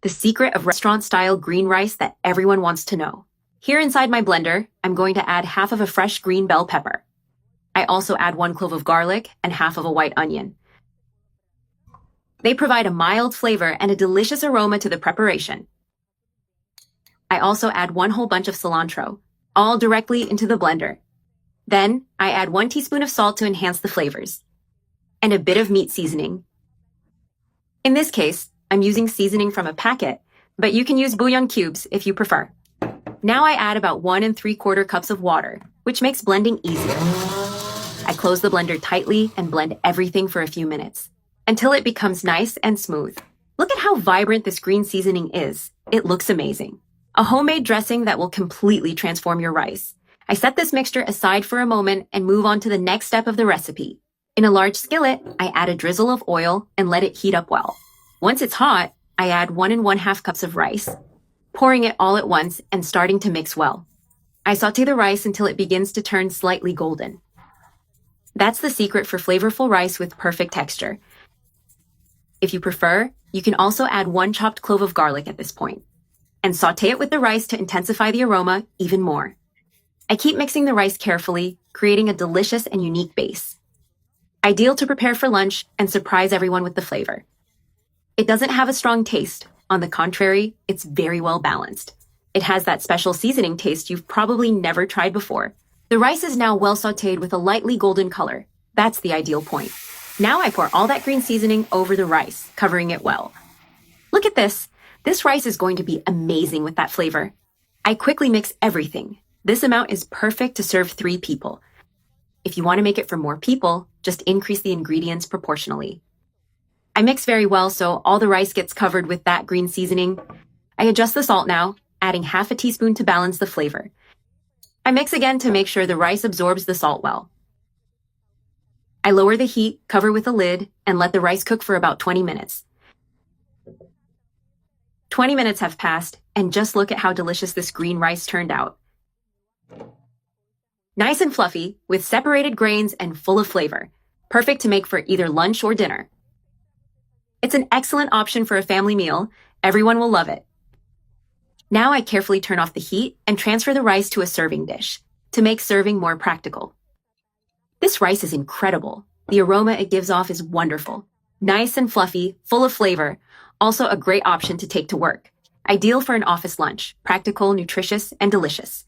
the secret of restaurant-style green rice that everyone wants to know. Here inside my blender, I'm going to add half of a fresh green bell pepper. I also add 1 clove of garlic and half of a white onion. They provide a mild flavor and a delicious aroma to the preparation. I also add 1 whole bunch of cilantro, all directly into the blender. Then, I add 1 teaspoon of salt to enhance the flavors, and a bit of meat seasoning. In this case, I'm using seasoning from a packet, but you can use bouillon cubes if you prefer. Now I add about 1 3/4 cups of water, which makes blending easier. I close the blender tightly and blend everything for a few minutes, until it becomes nice and smooth. Look at how vibrant this green seasoning is. It looks amazing. A homemade dressing that will completely transform your rice. I set this mixture aside for a moment and move on to the next step of the recipe. In a large skillet, I add a drizzle of oil and let it heat up well. Once it's hot, I add 1 1/2 cups of rice, pouring it all at once and starting to mix well. I saute the rice until it begins to turn slightly golden. That's the secret for flavorful rice with perfect texture. If you prefer, you can also add 1 chopped clove of garlic at this point, and saute it with the rice to intensify the aroma even more. I keep mixing the rice carefully, creating a delicious and unique base. Ideal to prepare for lunch and surprise everyone with the flavor. It doesn't have a strong taste. On the contrary, it's very well balanced. It has that special seasoning taste you've probably never tried before. The rice is now well sauteed with a lightly golden color. That's the ideal point. Now I pour all that green seasoning over the rice, covering it well. Look at this. This rice is going to be amazing with that flavor. I quickly mix everything. This amount is perfect to serve 3 people. If you want to make it for more people, just increase the ingredients proportionally. I mix very well so all the rice gets covered with that green seasoning. I adjust the salt now, adding half a teaspoon to balance the flavor. I mix again to make sure the rice absorbs the salt well. I lower the heat, cover with a lid, and let the rice cook for about 20 minutes. 20 minutes have passed, and just look at how delicious this green rice turned out. Nice and fluffy, with separated grains and full of flavor. Perfect to make for either lunch or dinner. It's an excellent option for a family meal. Everyone will love it. Now I carefully turn off the heat and transfer the rice to a serving dish to make serving more practical. This rice is incredible. The aroma it gives off is wonderful. Nice and fluffy, full of flavor. Also a great option to take to work. Ideal for an office lunch. Practical, nutritious, and delicious.